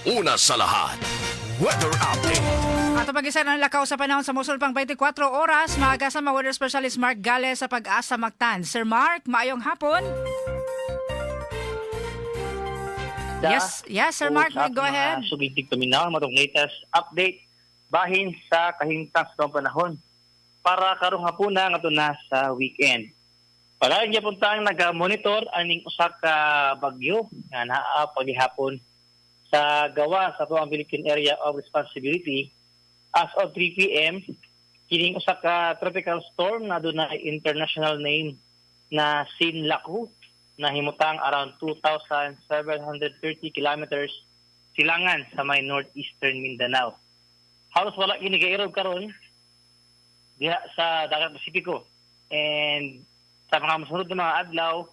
Una sa lahat, weather update. Ato pag-isa ng lakaw sa panahon sa Mosul pang 24 oras, maaga sa mga weather specialist Mark Gales sa Pag-asa Mactan. Sir Mark, maayong hapon. Yes, Sir Mark, go ahead. Sugitig tuminaw, matong latest update bahin sa kahimtang sa panahon para karong hapuna nga na sa weekend. Pala niya puntang nag-monitor aning usa ka bagyo nga naa paghihapon sa gawa sa tuang Philippine Area of Responsibility. As of 3 p.m., kining usa ka tropical storm na dunay international name na Sinlaku na himutang around 2,730 kilometers silangan sa may northeastern Mindanao. Halos wala kini gairog karon diha sa dagat Pasipiko. And sa mga masunod na mga adlaw,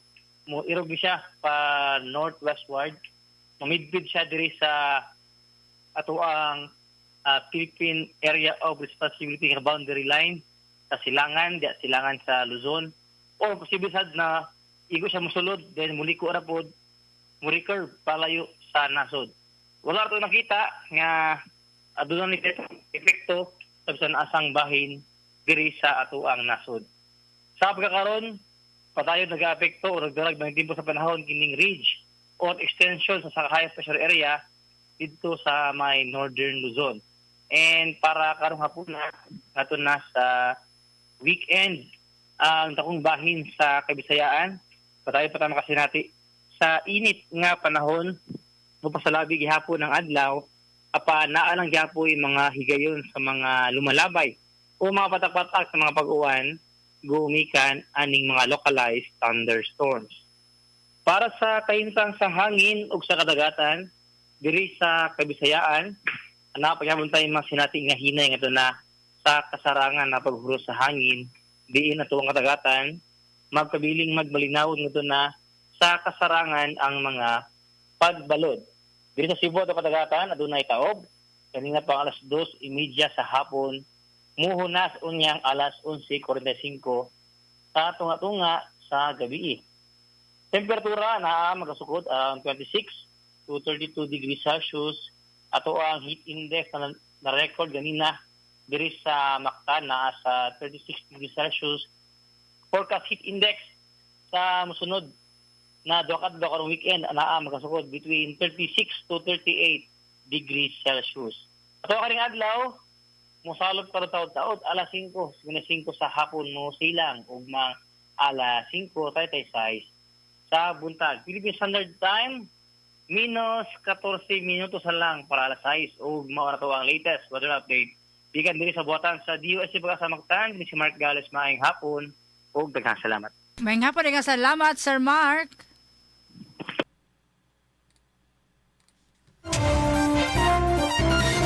mo irog siya pa northwestward. Mamidbid siya diri sa atoang Philippine Area of Responsibility nga boundary line sa silangan, diya silangan sa Luzon. O posible sad na igo siya musulod, then muliko ra pod, muricur palayo sa nasod. Wala ito nakita nga aduna ni epekto sa asang bahin diri sa atoang nasod. Sa pagkakaroon, padayon nag-aapekto o nagdarag ng timpo sa panahon kining ridge or extension sa highest pressure area dito sa may northern Luzon. And para karong hapon nato na sa weekend ang takong bahin sa Kabisayaan, patayo pa tayo makasinati sa init nga panahon mapasalabi gihapon ng adlaw apa naa lang gyapoy mga higayon sa mga lumalabay o mga patak-patak sa mga pag-uwan gumikan aning mga localized thunderstorms. Para sa kahimtang sa hangin ug sa kadagatan diri sa Kabisayaan, napagyapon tayo mga sinati nga hinay nga na sa kasarangan na paghuro sa hangin diin ato ang kadagatan magkabiling magbalinaw nito na sa kasarangan ang mga pagbalod. Diri sa Cebu ato kadagatan adunay taob kanina pa alas 2:30 sa hapon muhunas unyang alas 11:45 sa tunga-tunga sa gabi. Temperatura na magasukod ang 26 to 32 degrees Celsius. Ato ang heat index na record ganina diri sa Mactan na sa 36 degrees Celsius. Forecast heat index sa musunod na duha karong weekend na magasukod between 36 to 38 degrees Celsius. Ato karing adlaw mosalot para taud-taud alas 5 sa hapon mo silang ug mga alas 5:36 sa buntag. Philippine Standard Time, minus 14 minutos lang para alas 6 o mao na to ang latest weather update. Bikan diri sa buhatan sa DOSC Pag-asa Mactan, ni si Mark Gales maayong hapon o daghang salamat. Maayong hapon nga salamat, Sir Mark.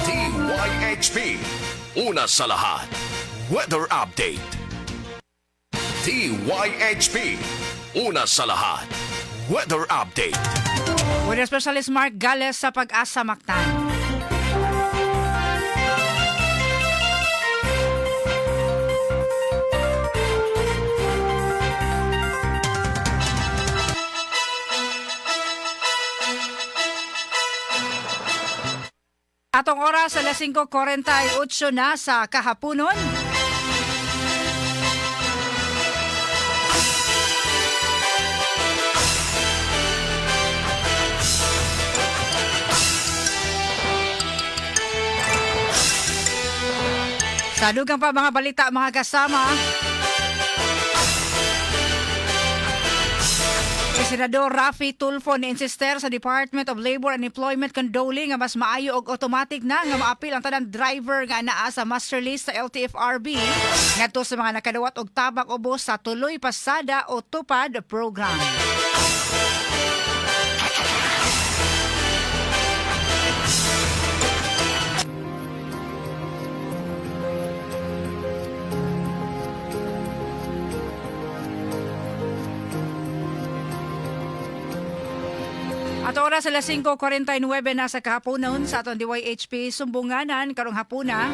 DYHP, una sa lahat, weather update. DYHP, una sa lahat, weather update. Weather specialist Mark Gales sa Pag-asa Mactan. Atong oras alas 5:48 na sa kahaponon. Sa dugang pa mga balita mga kasama. Si Senador Raffy Tulfo ni-insister sa Department of Labor and Employment condoling nga mas maayo og automatic na nga maapil ang tanang driver nga naa sa master list sa LTFRB ngadto sa mga nakadawat og tabak ubos sa tuloy pasada o tupad program. At oras alas 5:49 na sa kahaponon sa atong DYHP Sumbunganan karong hapuna.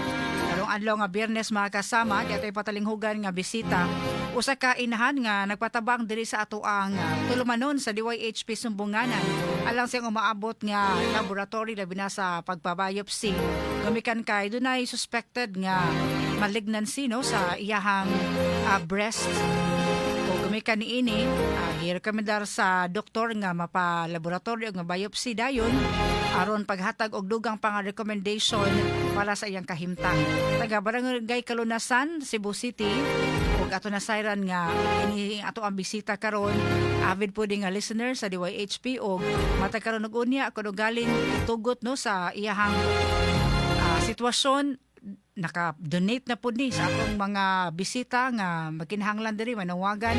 Karong adlaw nga Biyernes mga kasama, di ato'y patalinghugan nga bisita. Usa ka inahan nga nagpatabang diri sa ato ang tulumanon sa DYHP Sumbunganan. alang siyang umaabot nga laboratory labi na sa pagpabiopsy gumikan kay dunay suspected nga malignancy no sa iyahang breast o gumikan niini girekomendar sa doktor nga mapa-laboratory og biopsy dayon aron paghatag og dugang pang recommendation para sa iyang kahimtang. Taga Barangay Kalunasan, Cebu City ug ato na sayran nga ini ato ang bisita karon avid po nga listener sa DYHP og matag karon og unya kuno galing tugot no sa iyahang sitwasyon naka-donate na po ni sa atong mga bisita nga makinahanglan diri manawagan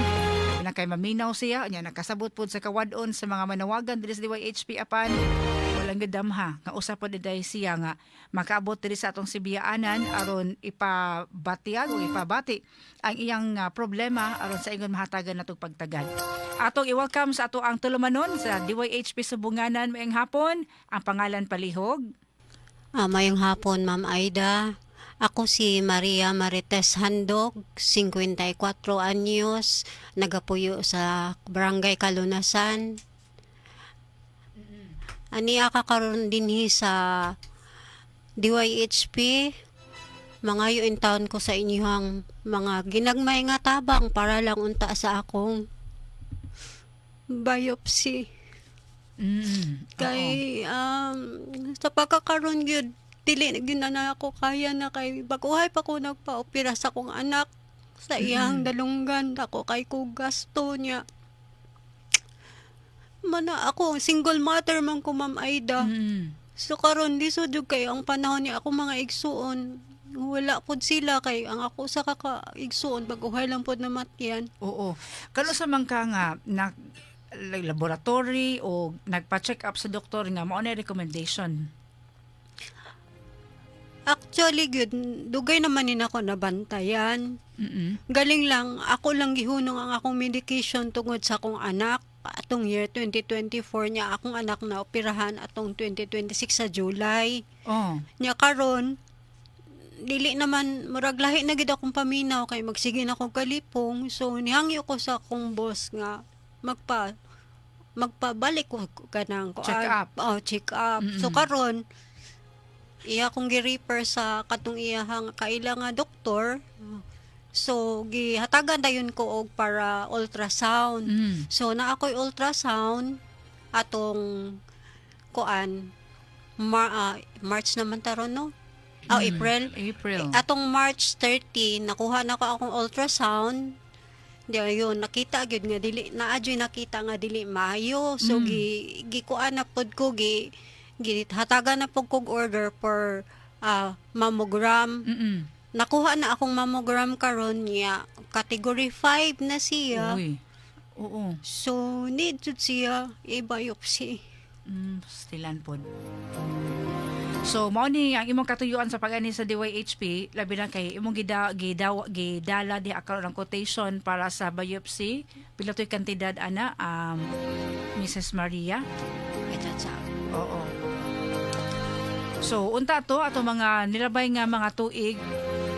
na kay maminaw siya nya nakasabot pod sa kawadon sa mga manawagan diri sa DYHP apan walang gadamha nga usa pod day siya nga makaabot diri sa atong sibiyaanan aron ipabatiag o ipabati ang iyang problema aron sa ingon mahatagan natong pagtagad. Atong i-welcome sa ato ang tulumanon sa DYHP Subunganan maayong hapon ang pangalan palihog. Mayong hapon, Ma'am Aida. Ako si Maria Marites Handog, 54 anyos, nagapuyo sa Barangay Kalunasan. Aniya ka karon dinhi sa DYHP. Mangayo in taon ko sa inyong mga ginagmay nga tabang para lang unta sa akong biopsy. Kay sa pagkakaroon gyud dili na gyud na ako kaya na kay baguhay pa ko nagpa-opera sa akong anak sa iyang dalunggan ako kay ko gasto niya. Mana ako single mother man ko, Ma'am Aida. So karon lisod jud kay ang panahon ni ako mga igsuon wala pod sila kay ang ako sa kaka-igsuon baguhay lang pod na matyan. Oo. Kano sa man ka nga laboratory o nagpa-check up sa doktor nga mao na recommendation? Actually good dugay naman ni ako nabantayan. Galing lang ako lang gihunong ang akong medication tungod sa akong anak atong year 2024 niya akong anak na operahan atong 2026 sa July. Nya karon dili naman murag lahi na gid akong paminaw kay magsige na akong kalipong so nihangyo ko sa akong boss nga magpabalik ko kanang check up. Check up. So karon iya kong gi-refer sa katong iyahang kaila nga doktor. So gihatagan dayon ko og para ultrasound. So na ako'y ultrasound atong March naman taron no. April. Atong March 30 nakuha na ko akong ultrasound. Yun, nakita gyud nga dili nakita nga dili maayo. So gikuan na pod ko hatagan na pod kog order for mammogram. Nakuha na akong mammogram karon niya. Category 5 na siya. Uy. Oo. So need jud siya i-biopsy. Stilan pod. So mao ni ang imong katuyuan sa pag-ani sa DYHP labi na kay imong gidala di akaron ng quotation para sa biopsy pila toy kantidad ana Mrs. Maria. Oo. So unta to ato mga nilabay nga mga tuig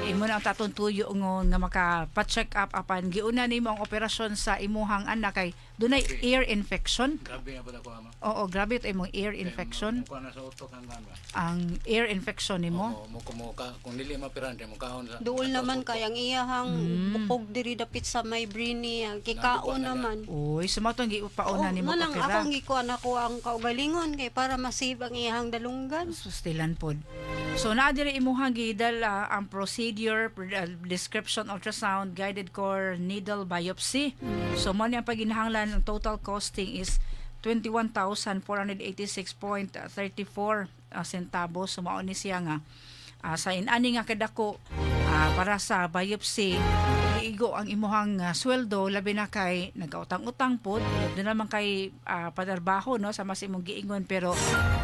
imo na ang tatong tuyo nga maka-check up apan giuna nimo ang operasyon sa imuhang anak kay dunay ear infection. Grabe na po ako, ama. Oo, grabe ito imong ear infection. Mukuha na sa utok hanggang ba? Ang ear infection nimo. Oo, muka, kung dili mapiran, mukahon sa... Duol naman kay ang iyahang bukog diri dapit sa may brini, kikaon naman. Uy, sumatong giupauna nimo manang opera. akong gikuan ako ang kaugalingon kay para masave ang iyahang dalunggan. Sustilan pod. So naa diri imuhang gidala ang procedure, description, ultrasound, guided core needle biopsy. So mo ni ang paginahanglan ang total costing is 21,486.34 centavos. So mao ni siya nga sa inani nga kadako para sa biopsy iigo ang imuhang sweldo labi na kay nagautang-utang pod doon naman kay padarbaho no sa mas imong giingon pero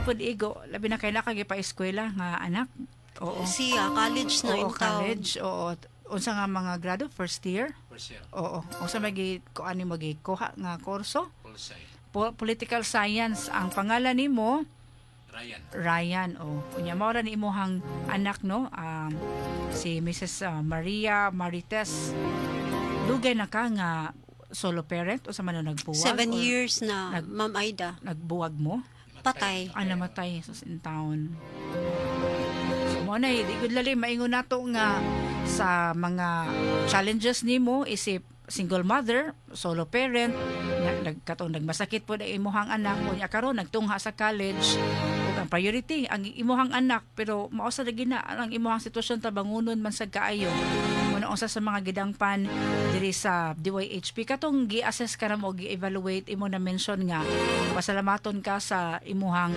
pod igo labi na kay nakagi pa eskwela nga anak. Oo. Siya college na in town. College. Oo. Unsa nga mga grado first year? First year. Oo. Unsa magi kuan nimo gikuha nga kurso? Pulsay. Political Science ang pangalan nimo Ryan. Unya mao ra ni imong anak no si Mrs. Maria Marites. Dugay na ka nga solo parent o sa man nagbuwag? 7 or years na, Ma'am Aida. Nagbuwag mo? Patay. Namatay sa sintaon. So mo na, di gud lali maingon nato nga sa mga challenges nimo isip single mother, solo parent, nagmasakit po na imuhang anak o niya karon nagtungha sa college ug ang priority ang imuhang anak pero mao sa gina ang imuhang sitwasyon tabangunon man sa kaayo muna usa sa mga gidangpan diri sa DYHP katong gi-assess ka na mo gi-evaluate imo na mention nga pasalamaton ka sa imuhang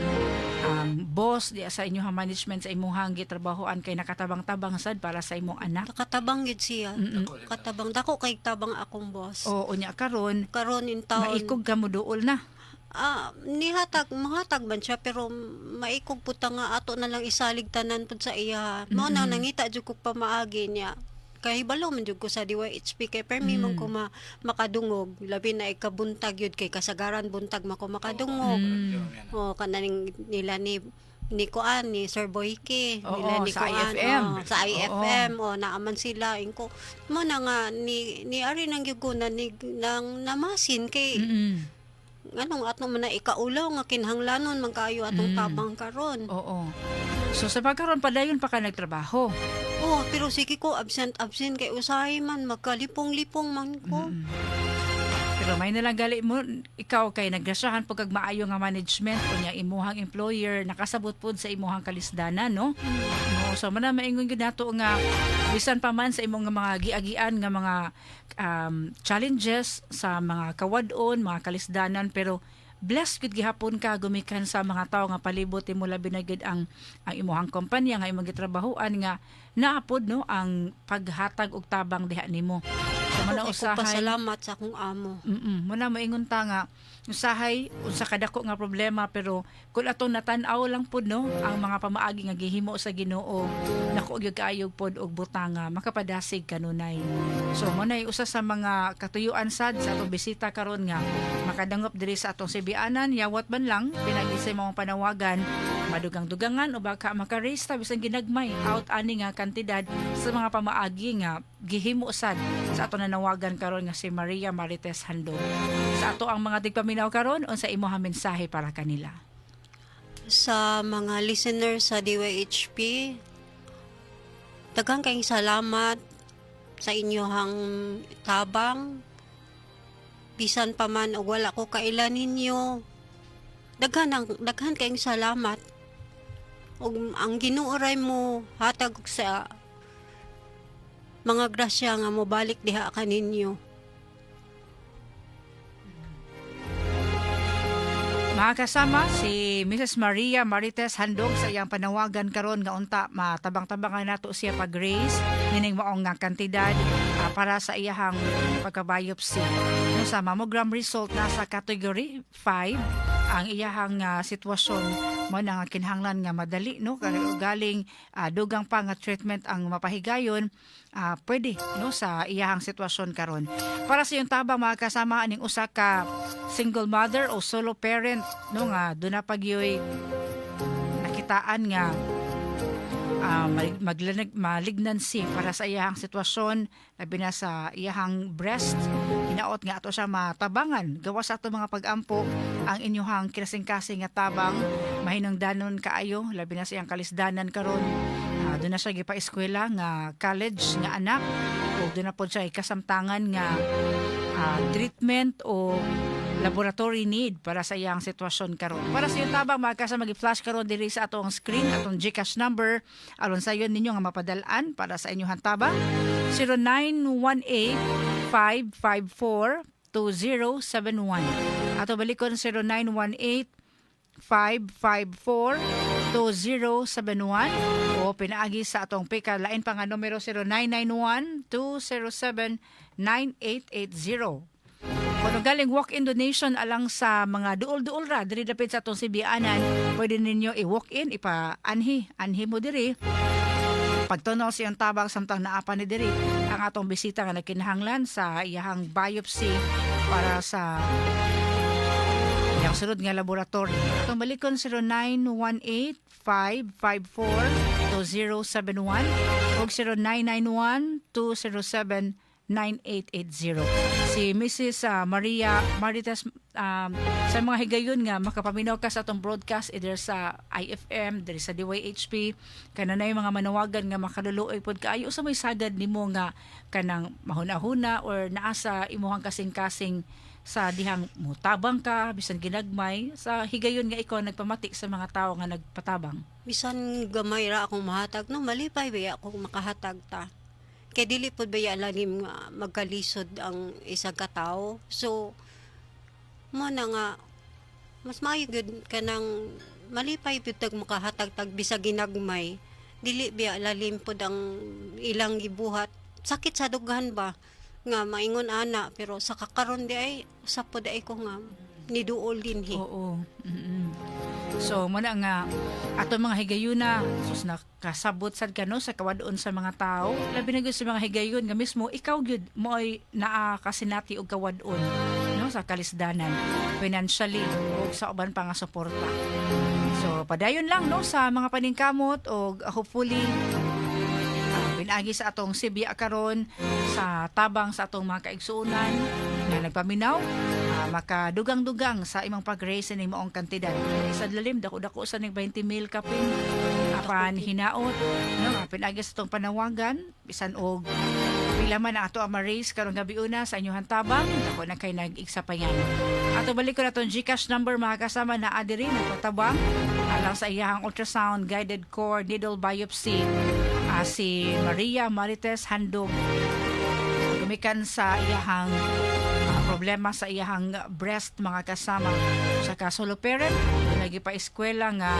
boss di sa inyong management sa imuhang gitrabahoan kay nakatabang-tabang sad para sa imong anak. Nakatabang gid siya. Katabang dako kay tabang akong boss. O unya karon In town. maikog ka mo duol na. Mahatag man siya pero maikog puta nga ato na lang isalig tanan pud sa iya. Mao na nangita jud ko pamaagi niya. Kay balo man jud ko sa DYHP kay permi man ko makadungog labi na ikabuntag yun kay kasagaran buntag mako makadungog. O kananing nila ni Kuan ni Sir Boyke nila ni sa Kuan IFM. Sa IFM naaman sila inko mo na nga ni ari nang gyuguna ni nang namasin kay anong atong man na ikaulaw nga kinahanglanon man kaayo atong tabang karon. Oo. So sa pagkaron padayon pa ka nagtrabaho. Pero sige ko absent kay usahay man magkalipong-lipong man ko. Pero may nalang gali mo ikaw kay nagrasyahan pag kag maayo nga management unya imuhang employer nakasabot pud sa imuhang kalisdanan no. No, so man maingon gyud nato nga bisan pa man sa imong nga mga giagian nga mga challenges sa mga kawad-on, mga kalisdanan pero blessed gud gihapon ka gumikan sa mga tawo nga palibot imo labi na gid ang imuhang kompanya nga imong gitrabahoan nga naapod no ang paghatag og tabang diha nimo. So man usahay pasalamat sa akong amo. Muna maingon ta nga usahay unsa kadako nga problema pero kung atong natan-aw lang pud no ang mga pamaagi nga gihimo sa Ginoo nako gyud kaayog pod og butanga makapadasig kanunay. So mo nay usa sa mga katuyuan sad sa atong bisita karon nga makadangop diri sa atong sibianan yawat man lang pinagisay mo panawagan madugang-dugangan o baka makaresta bisan ginagmay out ani nga kantidad sa mga pamaagi nga gihimo sad sa ato nanawagan karon nga si Maria Marites Handog. Sa ato ang mga tigpaminaw karon unsa imong mensahe para kanila? Sa mga listeners sa DYHP, daghang kayong salamat sa inyong tabang. Bisan pa man og wala ko kailan ninyo. Daghan kayong salamat. Og ang Ginoo ray mo hatag sa mga grasya nga mobalik diha kaninyo. Mga kasama si Mrs. Maria Marites Handog sa iyang panawagan karon nga unta matabang-tabangan nato siya pag raise nining maong nga kantidad para sa iyahang pagka-biopsy. No, sa mammogram result nasa category 5 ang iyahang sitwasyon mo na nga kinahanglan nga madali no galing dugang pa nga treatment ang mapahigayon pwede no sa iyahang sitwasyon karon. Para sa iyong tabang mga kasama aning usa ka single mother o solo parent no nga do na pagyoy nakitaan nga malignancy para sa iyahang sitwasyon labi na sa iyahang breast hinaot nga ato siya matabangan gawas sa ato mga pag-ampo ang inyuhang kinasing-kasing nga tabang mahinungdanon kaayo labi na sa iyang kalisdanan karon doon na siya gipa-eskwela nga college nga anak o doon na po siya ikasamtangan nga treatment o laboratory need para sa iyang sitwasyon karon. Para sa iyong tabang magkasa magi-flash karon diri sa atong screen atong GCash number aron sa iyon ninyo nga mapadalan para sa inyong tabang 0918-554-2071. Ato balikon 0918-554-2071 o pinaagi sa atong pika lain pa nga numero 0991-207-9880. Kung galing walk-in donation alang sa mga duol-duol ra diri dapit sa atong sibianan, pwede ninyo i-walk-in, ipa-anhi mo diri. Pagtunaw siyang tabang samtang naapa ni diri ang atong bisita nga nagkinahanglan sa iyahang biopsy para sa iyang sunod nga laboratory. Itong balikon 0918-554-2071 o 0991-207-9880. 9880. Si Mrs. Maria Marites, sa mga higayon nga makapaminaw ka sa atong broadcast either sa IFM, diri sa DYHP, kananay mga manawagan nga makaluluoy pod kaayo sa may sagad nimo nga kanang mahuna-huna or naa sa imuhang kasing-kasing sa dihang mutabang ka bisan ginagmay sa higayon nga ikaw nagpamatik sa mga tao nga nagpatabang. Bisan gamay ra akong mahatag no, malipay ba akong makahatag ta. Kay dili pod baya lalim nga magkalisod ang isang katao. So mo na nga mas maayo gyud kanang malipay gyud tag makahatag tag bisa ginagmay. Dili biya lalim pod ang ilang gibuhat. Sakit sa dughan ba nga maingon ana, pero sa kakaron di ay usap pod ay ko nga niduol dinhi. Oo. So mo na nga ato mga higayuna sus nakasabot sad ka no sa kawadon sa mga tao, labi na gyud sa mga higayon nga mismo ikaw gyud mo ay naa kasinati og kawadon no sa kalisdanan financially o sa uban pa nga suporta. So padayon lang no sa mga paningkamot og hopefully pinagi sa atong Sibya karon sa tabang sa atong mga kaigsuonan nga nagpaminaw makadugang-dugang sa imong pag-raise ni moong kantidad. Sa lalim dako-dako sa ning 20 mil kapin apan hinaot no pinagi sa atong panawagan bisan og pila man ang ato ang ma-raise karon gabi una sa inyohan tabang ako na kay nag-igsapayan. Ato balik ko na atong GCash number mga kasama na adiri nagpatabang alang sa iyang ultrasound guided core needle biopsy. Si Maria Marites handog gumikan sa iyahang problema sa iyahang breast mga kasama sa solo parent lagi pa eskwela nga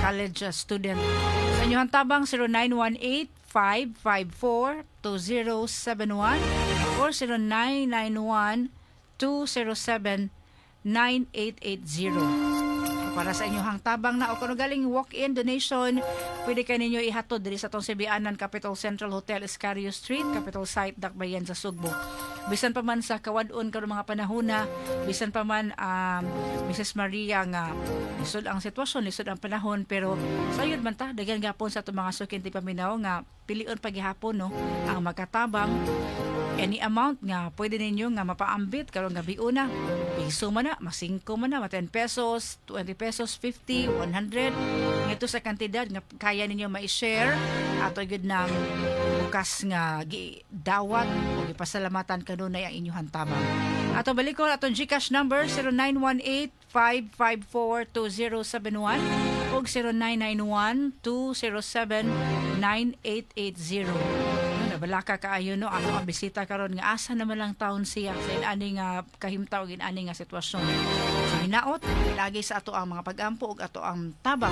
college student. Sa inyohan tabang 0918-554-2071 or 0991-207-9880. Para sa inyong tabang na o kung galing walk-in donation, pwede ka ninyo ihatod diri sa itong Sibianan Capital Central Hotel, Escario Street, Capital Site, Dakbayan sa Sugbo. Bisan pa man sa kawadon karon mga panahona, bisan pa man Mrs. Maria nga lisod ang sitwasyon, lisod ang panahon, pero sayod man ta, dagan gapon sa itong mga sukinti paminaw nga pilion paghihapon no, ang magkatabang any amount nga pwede ninyo nga mapaambit karon gabi una. Piso man na, mas 5 man na, 10 pesos, 20 pesos, 50, 100. Ito sa kantidad nga kaya ninyo ma-share ato gyud nang bukas nga gidawat o gipasalamatan kanunay ang inyong tabang. Ato balikon atong GCash number 0918-554-2071 o 0991-207-9880. Balaka kaayo no ato ang bisita karon nga asa naman lang taon siya sa inani nga kahimtaw og inani nga sitwasyon. So hinaot ilagi sa ato ang mga pag-ampo ug ato ang tabang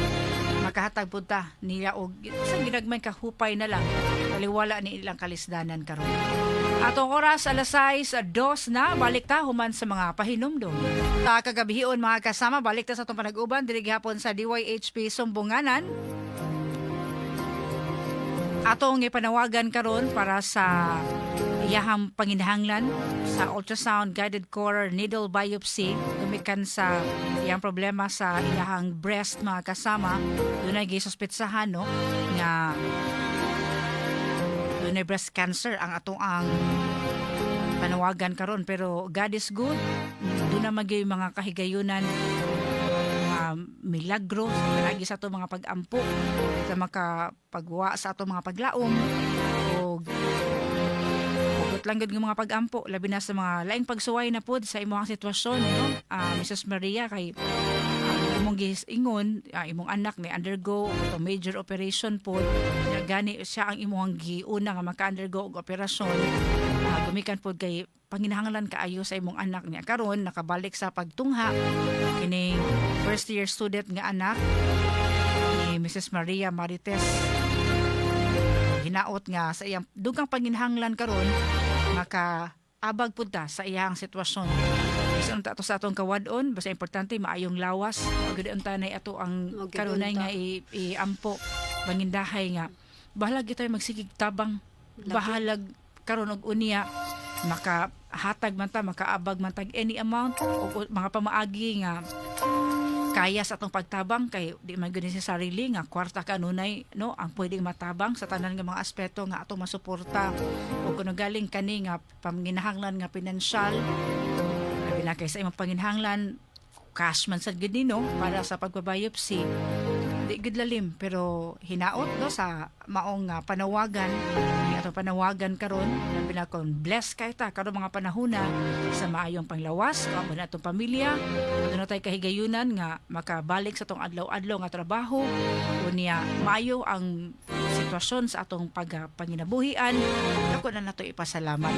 makahatag pud ta niya og sa ginagmay kahupay na lang waliwala ni ilang kalisdanan karon. Atong oras alas 6:02 na balik ta human sa mga pahinumdom. Ta kagabihion mga kasama balik ta sa atong panag-uban diri gihapon sa DYHP Sumbunganan. Atong ipanawagan karon para sa iyahang panginahanglan sa ultrasound guided core needle biopsy gumikan sa iyang problema sa iyahang breast mga kasama. Dunay gisuspetsahan no nga dunay breast cancer ang atong ang panawagan karon, pero God is good. Doon na magyay mga kahigayunan milagro lagi sa ato mga pag-ampo sa makapagwa sa ato mga paglaom o hugot lang gud ng mga pag-ampo labi na sa mga laing pagsuway na pod sa imong sitwasyon no? Mrs. Maria kay imong giingon imong anak ni undergo o major operation pod gani siya ang imong giuna nga maka-undergo og operasyon gumikan pod kay panginahanglan kaayo sa imong anak niya karon nakabalik sa pagtungha kining first year student nga anak ni Mrs. Maria Marites. Hinaot nga sa iyang dugang panginahanglan karon makaabag pud ta sa iyang sitwasyon. Bisan ta ato sa atong kawadon basta importante maayong lawas ug untanay ato ang kanunay nga iampo bangindahay nga bahalag gitay magsigig tabang bahalag karon og unya makahatag man ta makaabag man tag any amount o mga pamaagi nga kaya sa atong pagtabang kay di man gyud sa sarili nga kwarta kanunay no ang pwedeng matabang sa tanan nga mga aspeto nga atong masuporta o kuno galing kani nga panginahanglan nga pinansyal labi na kay sa imong panginahanglan cash man sad gid no para sa pagbabiopsy di gud lalim pero hinaot no sa maong panawagan atong panawagan karon labi na kon bless kay ta karon mga panahona sa maayong panglawas kamo na atong pamilya aduna tay kahigayunan nga makabalik sa tong adlaw-adlaw nga trabaho unya maayo ang sitwasyon sa atong panginabuhian ako na nato ipasalamat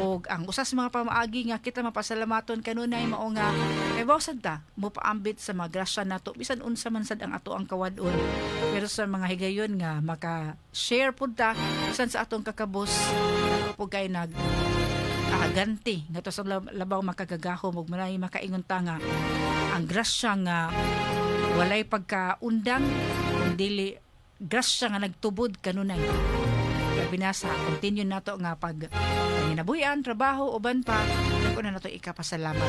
og ang usas mga pamaagi nga kita mapasalamaton kanunay mao nga kay bawsad ta mo paambit sa mga grasya nato bisan unsa man sad ang ato ang kawadon pero sa mga higayon nga maka-share pud ta bisan sa atong kakabos ako po kay ganti nga to sa labaw makagagahom ug manay makaingon ta nga ang grasya nga walay pagkaundang dili grasya nga nagtubod kanunay binasa continue nato nga panginabuhian trabaho uban pa ko na nato ikapasalamat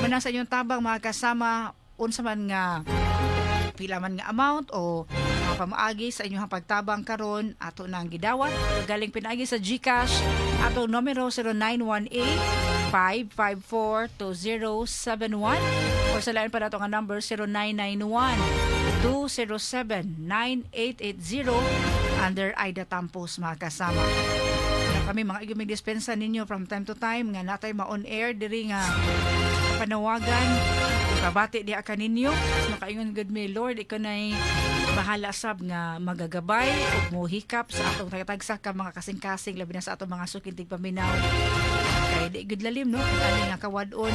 manasa inyong tabang mga kasama unsa man nga pila man nga amount o mga pamaagi sa inyong pagtabang karon ato nang gidawat galing pinaagi sa GCash ato numero 0918-554-2071 o sa lain pa nato nga number 0991-207-9880 under Aida Tampos mga kasama kami mga iguming dispensa ninyo from time to time nga natay ma-on air diri nga panawagan pabati di ka ninyo makaingon good me Lord ikaw na'y bahala sab nga magagabay ug mohikap sa atong tagsa ka mga kasing-kasing labi na sa atong mga sukintig paminaw kay di good lalim no ani nga kawadon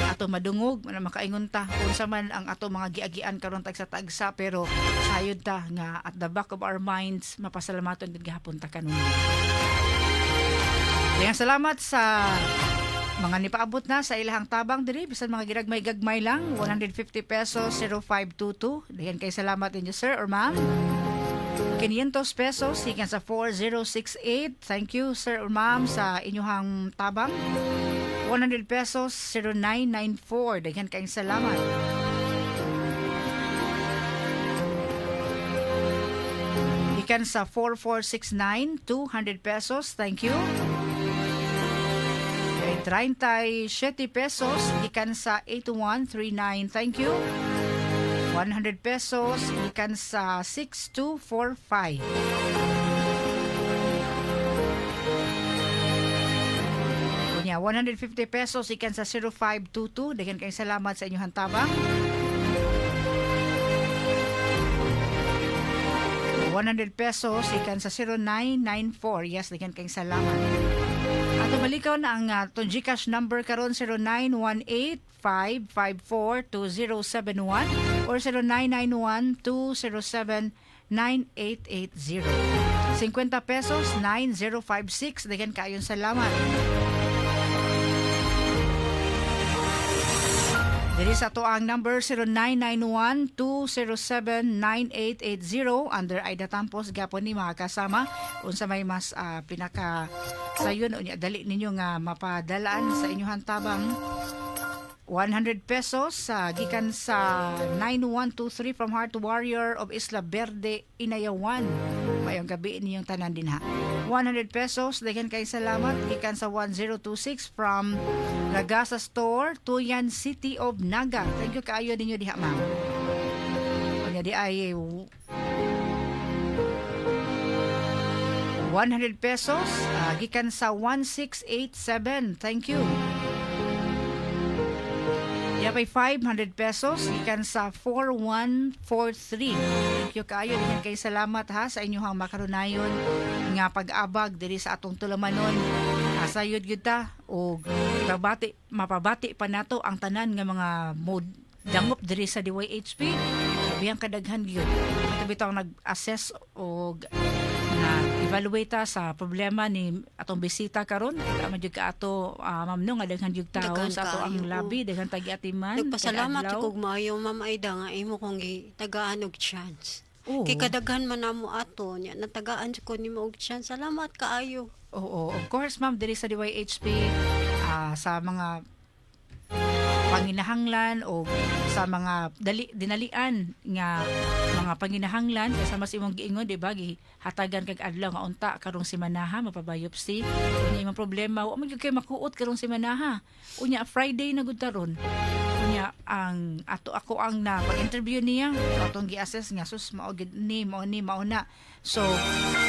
ato madungog na makaingon ta unsa man ang ato mga giagian karon tagsa pero sayod ta nga at the back of our minds mapasalamaton gid gihapon ta kanon. Daghang salamat sa mga nipaabot na sa ilahang tabang diri bisan mga giragmay-gagmay lang 150 pesos 0522 daghang kay salamat ninyo sir or ma'am. 500 pesos ikan sa 4068 thank you sir or ma'am sa inyong tabang 100 pesos 0994 daghan kayong salamat ikan sa 4469 200 pesos thank you 37 pesos ikan sa 8139 thank you 100 pesos ikan sa 6245 150 pesos ikan sa 0522 daghan kayong salamat sa inyong tabang 100 pesos ikan sa 0994 yes daghan kayong salamat at balikaw na ang atong GCash number karon 0918-554-2071 or 0991-207-9880 50 pesos 9056 daghan kayong salamat. Diri sa to ang number 0991-207-9880 under Aida Tampos gapon ni mga kasama unsa may mas pinaka sayon unya dali ninyo nga mapadalaan sa inyong tabang 100 pesos gikan sa 9123 from Heart Warrior of Isla Verde, Inayawan. Mayong gabi ninyong tanan din ha. 100 pesos, daghan kay salamat. Gikan sa 1026 from Lagasa Store, Tuyan City of Naga. Thank you kaayo ninyo diha ma'am. Kanya di ay 100 pesos, gikan sa 1687. Thank you. Yapay 500 pesos ikan sa 4143. Thank you kaayo dinyan kay salamat ha sa inyong makarunayon nga pag-abag diri sa atong tulamanon. Asayod gyud ta og mapabati pa nato ang tanan nga mga dangop diri sa DYHP. Biyang kadaghan gyud. Ito bitaw nag-assess og na evaluate sa problema ni atong bisita karon tama jud ka ato ma'am no nga daghan jud tawo sa ato ang labi daghan tagi atiman nagpasalamat ko maayo ma'am Aida nga imo kong gitagaan og chance kay kadaghan man namo ato nya natagaan ko nimo og chance salamat kaayo oo of course ma'am diri sa DYHP sa mga panginahanglan o sa mga dinalian nga mga panginahanglan kaysa mas imong giingon, di ba, gihatagan kag adlaw nga unta karong semanaha mapabiopsy. Unya imong problema wa man gyud kay makuot karong semanaha. Unya Friday na gud taron. Unya ang ako ang na pag-interview niya, atong gi-assess nga sus mao gid ni mao na. So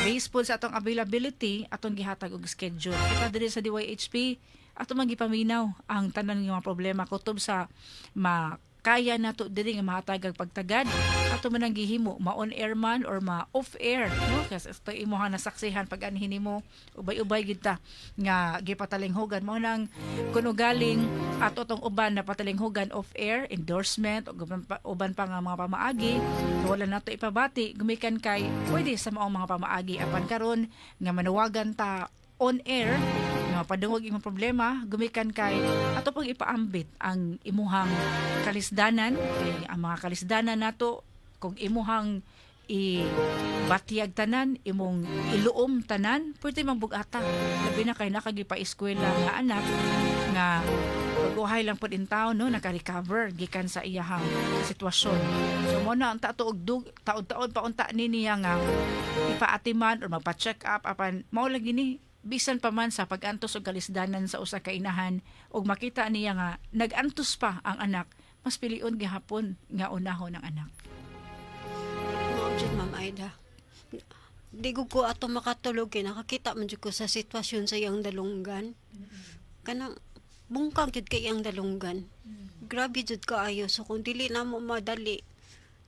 based po sa atong availability, atong gihatag og schedule. Kita diri sa DYHP ato man gipaminaw ang tanan nga mga problema kutob sa makaya nato diri nga mahatag og pagtagad. Ato man ang gihimo ma-on air man or ma-off air, no? Kasi ito imo nga nasaksihan pag anhin nimo ubay-ubay gid ta nga gipatalinghogan mo nang kuno galing ato tong uban na patalinghogan off air endorsement o uban pa nga mga pamaagi wala nato ipabati gumikan kay pwede sa maong mga pamaagi apan karon nga manawagan ta on air nga padungog imong problema gumikan kay ato pang ipaambit ang imuhang kalisdanan kay ang mga kalisdanan nato kung imuhang ibatiyag tanan imong iluom tanan pwede mang bugata labi na kay nakagipa-eskwela nga anak nga pag-uhay lang pod in town no naka-recover gikan sa iyahang sitwasyon. So mo na ang tato og taon-taon pa unta ni niya nga ipaatiman or magpa-check up apan mao lagi ni bisan pa man sa pag-antos og kalisdanan sa usa ka inahan ug makita niya nga nag-antos pa ang anak mas pilion gihapon nga unahon ang anak. Mao jud Ma'am Aida. Di ko ato makatulog kay nakakita man jud ko sa sitwasyon sa iyang dalunggan. Kanang bungkag jud kay iyang dalunggan. Grabe jud kaayo so kung dili na mo madali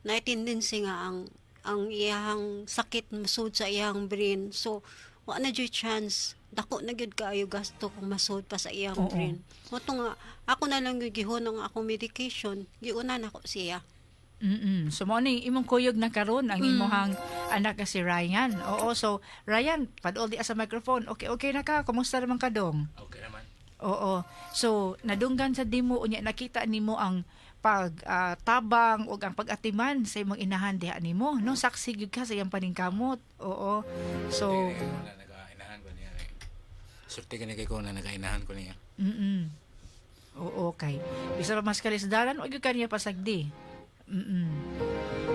na tendency nga ang iyang sakit masud sa iyang brain. So wa na jud chance dako na gyud kaayo gasto kung masud pa sa iyang brain. Moto nga ako na lang gyud gihon ang akong medication, giuna nako siya. So mo ni imong kuyog na karon ang imong anak nga si Ryan. Oo, so Ryan, padol di sa microphone. Okay na ka. Kumusta naman ka dong? Okay naman. Oo. So nadunggan sa dimo unya nakita nimo ang pag tabang ug ang pag-atiman sa imong inahan diha nimo, no? Saksi gyud ka sa iyang paningkamot. Oo. So Nakainahan ko niya. Surti ka kay ko na nakainahan ko niya. Oo, okay. Bisa pa mas kalisdaran o gyud kaniya pasagdi.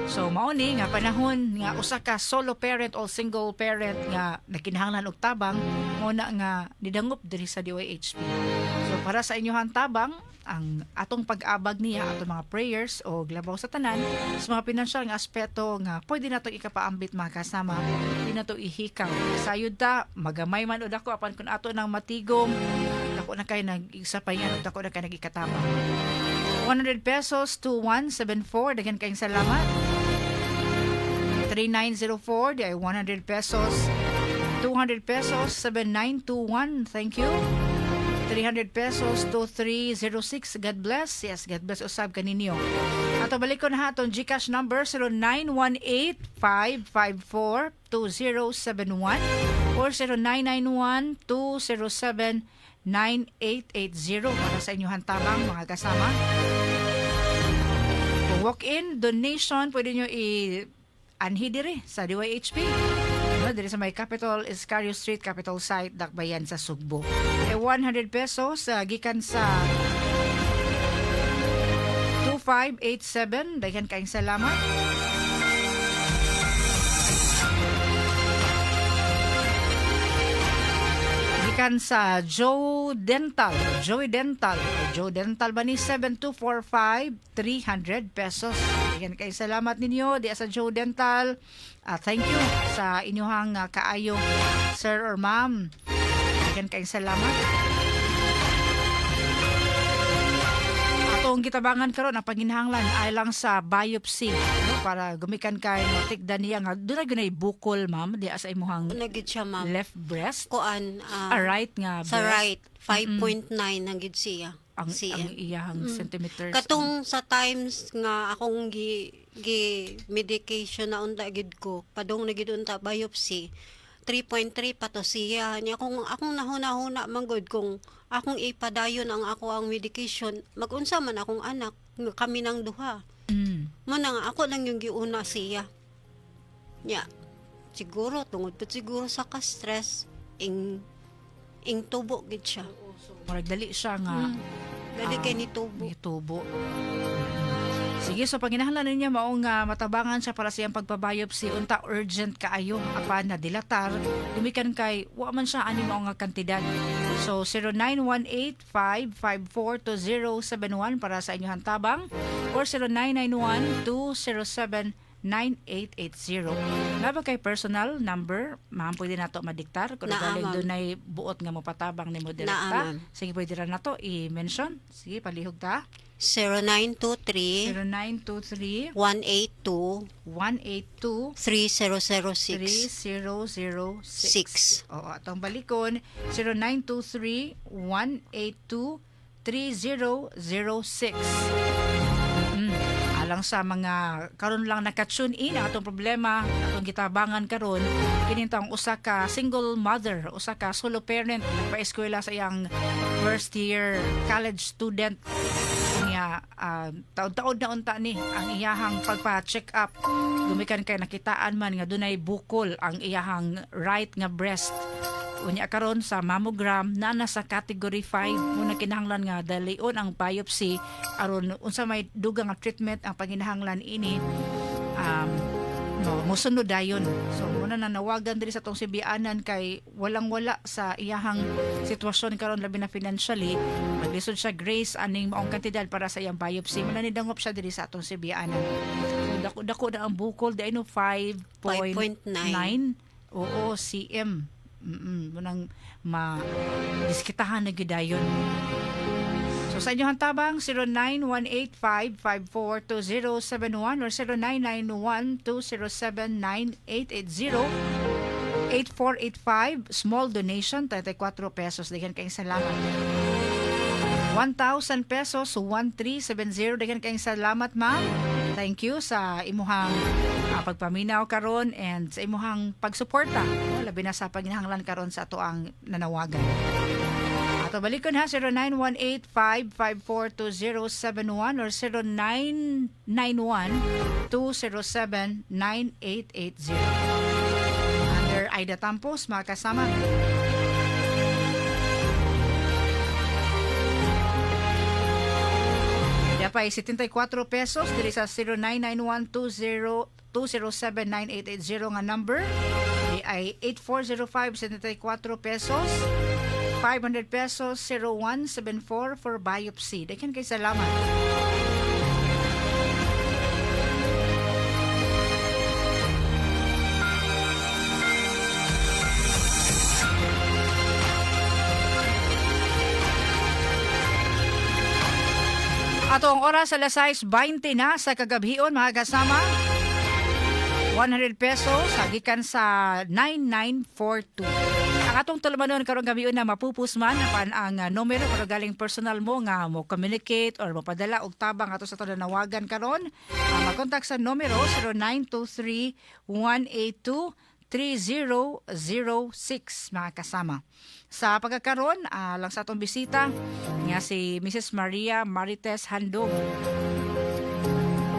So mao ni nga panahon nga usa ka solo parent o single parent nga nakinahanglan og tabang mo na nga nidangop diri sa DYHP. So para sa inyohang tabang ang atong pag-abag niya atong mga prayers o glabaw sa tanan sa mga pinansyal nga aspeto nga pwede nato ikapaambit mga kasama di nato ihikaw sayod ta magamay man od ako apan kun ato nang matigom dako na kay nag-isapayan dako na kay nagikatabang 100 pesos to 174. Dagan kayong salamat. 3904. Di ay 100 pesos. 200 pesos. 7921. Thank you. 300 pesos to 306. God bless. Yes, God bless. Usab kaninyo. Ato balik ko na ha. Atong GCash number 0918-554-2071 or 0991-207 9880 para sa inyong tabang mga kasama. Kung walk-in donation, pwede nyo i-anhi diri sa DYHP. Diri sa may Capital Iscario Street, Capital Site, Dakbayan sa Sugbo. 100 pesos gikan sa 2587. Dagan kayong salamat. Gikan sa Joe Dental ba ni 7245 300 pesos. Yan kay salamat ninyo di sa Joe Dental. Thank you sa inyong kaayo sir or ma'am. Yan kay salamat. Atong gitabangan karon ang panginahanglan ay lang sa biopsy no? Para gumikan kay matikdan niya nga doon na gunay bukol ma'am di sa imuhang Nagid siya ma'am. left breast. Kuan Right nga sa breast. right 5.9 nagid siya. ang iyahang centimeters. Katong sa times nga akong gi medication na unta gid ko, padong na gid unta biopsy. 3.3 pa to siya. Nya kung akong nahuna-huna manggod kung akong ipadayon ang ako ang medication, mag-unsa man akong anak, kami nang duha. Mo na nga ako lang yung giuna siya. Nya siguro tungod pa siguro sa ka-stress ing tubo gid siya. Murag dali siya nga Dali kay ni tubo. Tubo. Sige, so pag kinahanglan ninyo maong matabangan siya para siyang pagbabiopsy, unta urgent kaayo apan na dilatar, gumikan kay wa man siya ani mao nga kantidad. So 0918-554-2071 para sa inyong tabang or 0991-207-9880. Laba kay personal number, ma'am, pwede na to madiktar kung galing doon ay buot nga mo patabang ni mo direkta. Sige, pwede ra na to i-mention. Sige, palihog ta. 0923 182 3006 3006. Oo, atong balikon 0923-182-3006. Alang sa mga karon lang naka-tune in ang atong problema, atong gitabangan karon kini tang usa ka single mother, usa ka solo parent nagpa-eskwela sa iyang first year college student niya. Taon-taon na unta ni ang iyahang pagpa-check up, gumikan kay nakitaan man nga dunay bukol ang iyahang right nga breast. Unya karon sa mammogram na nasa category 5, muna kinahanglan nga dalion ang biopsy aron unsa may dugang nga treatment ang panginahanglan ini musunod dayon. So muna na nawagan diri sa tong sibianan kay walang-wala sa iyahang sitwasyon karon labi na financially, maglisod siya grace aning maong kantidad para sa iyang biopsy. Muna ni dangop siya diri sa atong sibianan. Dako na ang bukol dai no 5.9. Oo, cm. Munang ma-diskitahan na gidayon. So sa inyong tabang 0918-554-2071 or 0991-207-9880. 8485 small donation 34 pesos, daghan kayong salamat. 1,000 pesos 1370, daghan kayong salamat, ma'am. Thank you sa imuhang pagpaminaw karon and sa imuhang pagsuporta, labi na sa paghinahanglan karon sa ato ang nanawagan. Ato balikon ha, 0918-554-2071 or 0991-207-9880. Under Aida Tampos, mga kasama. Yapay 74 pesos diri sa 0991-207-9880 nga number. Di ay 8405 74 pesos. 500 pesos 0174 for biopsy. Daghang kay salamat. Ato ang oras sa 6:20 na sa kagabhion, mga kasama. 100 pesos gikan sa 9942. Ang atong tulumanon karong gabi na mapupusman apan ang numero para galing personal mo nga mo communicate or mapadala og tabang ato sa nawagan karon. Mag-contact sa numero 0923-182-3006, mga kasama. Sa pagkakaroon, lang sa atong bisita nga si Mrs. Maria Marites Handog.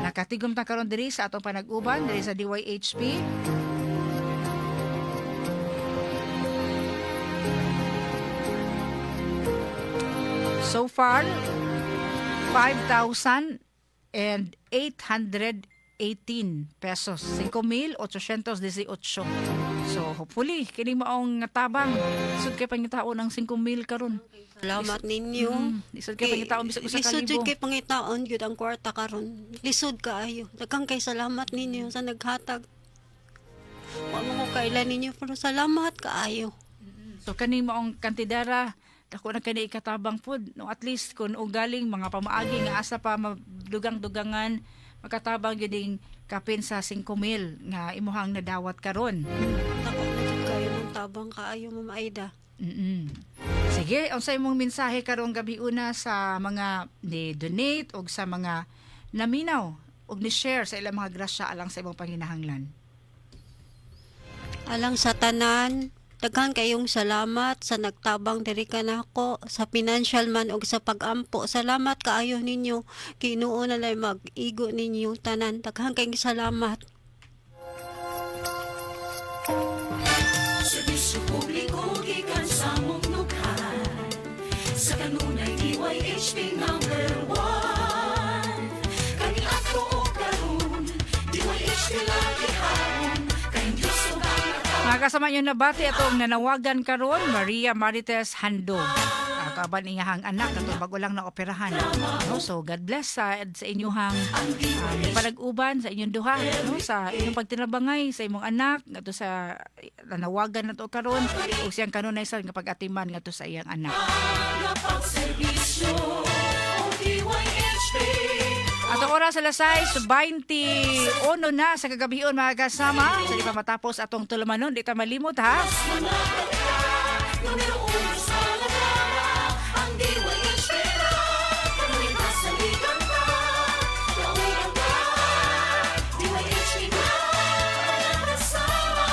Nakatigom ta karon diri sa atong panag-uban diri sa DYHP. So far, 5,818 pesos. 5,818. So, hopefully, kini maong tabang. Isod kay pangitaon ng 5,000 karon. Salamat ninyo. Isod kay pangitaon bisag usa ka Lisod libo. kay pangitaon gyud ang kwarta karon. Lisod kaayo. Daghang kay salamat ninyo sa naghatag. Wa mo ko kailan ninyo pero salamat kaayo. So kani maong kantidara dako na kani ikatabang pod no, at least kun galing mga pamaagi nga asa pa dugang-dugangan makatabang gyud ding kapin sa 5,000 nga imuhang nadawat karon. Dako na kayo ng tabang kaayo, Ma'am Aida. Sige, unsay imong mensahe karong gabi una sa mga ni donate og sa mga naminaw og ni share sa ilang mga grasya alang sa imong panginahanglan. Alang sa tanan, daghan kayong salamat sa nagtabang diri kanako sa financial man og sa pag-ampo. Salamat kaayo ninyo. Kinuo na lay mag-igo ninyo tanan. Daghan kayong salamat. Serbisyo publiko gikan sa mong lukhan, sa kanunay DYHP. DYHP #1 kani ato o karon DYHP lagi haron kay Diyos ug ang Mga kasama nyo nabati atong nanawagan karon Maria Marites Handog. Kaban iyahang anak katong bago lang na operahan. No? So God bless sa inyong panag-uban sa inyong duha, no? Sa inyong pagtinabangay sa imong anak ngadto sa nanawagan nato karon ug siyang kanunay sa nga pag-atiman ngadto sa iyang anak. pagserbisyo o DYHP Atong oras alas 6:21 na sa kagabion mga kasama. Sa di pa matapos atong tulumanon, di ta malimot ha. numero 1 sa lahat ang DYHP pagmalitas sa ligan ka kauban ka DYHP na kasama.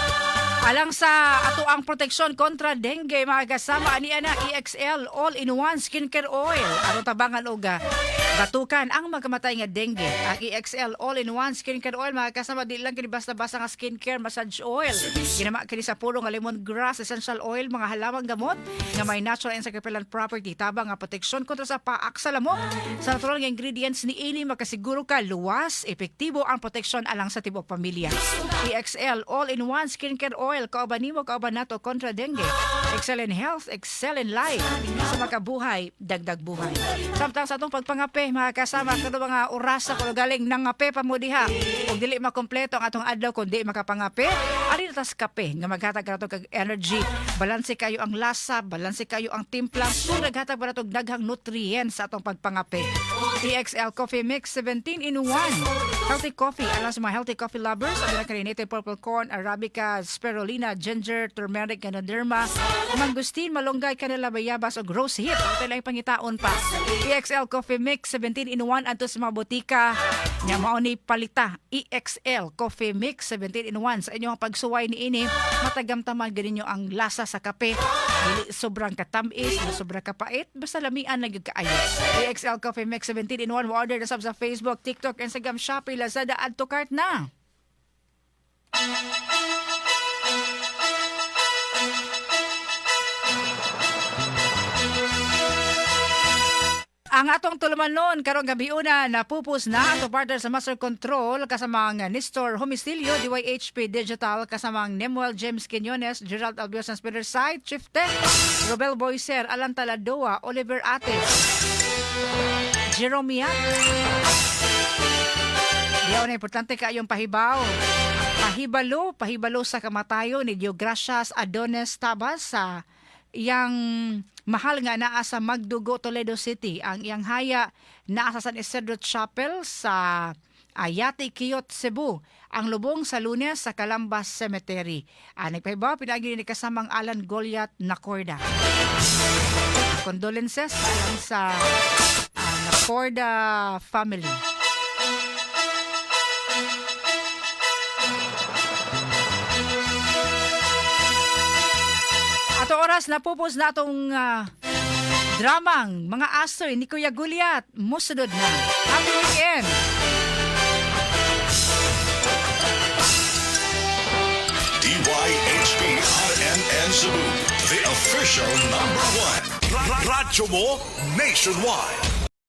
Alang sa ato ang proteksyon kontra dengue mga kasama ani ana EXL all-in-one skincare oil aron tabangan og batukan ang magkamatay nga dengue. Ang EXL all-in-one skincare oil mga kasama di lang kini basta-basta nga skincare massage oil. Ginama kini sa puro nga lemongrass essential oil mga halamang gamot nga may natural and repellent property tabang nga proteksyon kontra sa paak sa lamok. Sa natural nga ingredients ni ini makasiguro ka luwas, epektibo ang proteksyon alang sa tibok pamilya. EXL all-in-one skincare oil kauban nimo kauban nato kontra dengue. Excel in health, excel in life. Sa makabuhay, dagdag buhay. Samtang sa atong pagpangape mga kasama kano mga oras sa kuno galing nangape pa mo diha. Ug dili makompleto ang atong adlaw kun di makapangape, ari tas kape nga maghatag nato kag energy. Balanse kayo ang lasa, balanse kayo ang timpla, ug naghatag pa nato daghang nutrients sa atong pagpangape. EXL Coffee Mix 17 in 1. Healthy coffee alang sa mga healthy coffee lovers. Ang native purple corn, arabica, spirulina, ginger, turmeric, ganoderma, mangustin, malunggay, kanila bayabas o rose hip. Ito lang pangitaon pa. EXL Coffee Mix 17 in 1 ato sa mga botika nga mao ni palita. EXL Coffee Mix 17 in 1 sa inyong pagsuway ni ini matagamtaman ganinyo ang lasa sa kape. Dili sobrang katamis, dili sobrang kapait, basta lamian lang gyud kaayo. EXL Coffee Mix 17 in 1 order na sa Facebook, TikTok, Instagram, Shopee, Lazada, add to cart na. Ang atong tulumanon karong gabiuna napupos na ato partner sa Master Control kasamang Nestor Homestilio, DYHP Digital kasamang Nemuel James Quinones, Gerald Albios ng Spider Site, Chief Tech, Robel Boyser, Alan Taladoa, Oliver Ates, Jerome Yap. Diyaw na importante kayong pahibaw. Pahibalo sa kamatayo ni Diogracias Adones Tabas sa iyang mahal nga naa sa Magdugo, Toledo City. Ang iyang haya naa sa San Isidro Chapel sa Ayati, Kiyot, Cebu. Ang lubong sa Lunes sa Calambas Cemetery. Nagpahibaw, pinagi ni kasamang Alan Goliath Nacorda. Condolences alang sa Nacorda family. Ato oras napupos na atong dramang mga asoy ni Kuya Goliath. Musunod na. Happy weekend! DYHP RMN Cebu, the official #1. Radyo mo nationwide.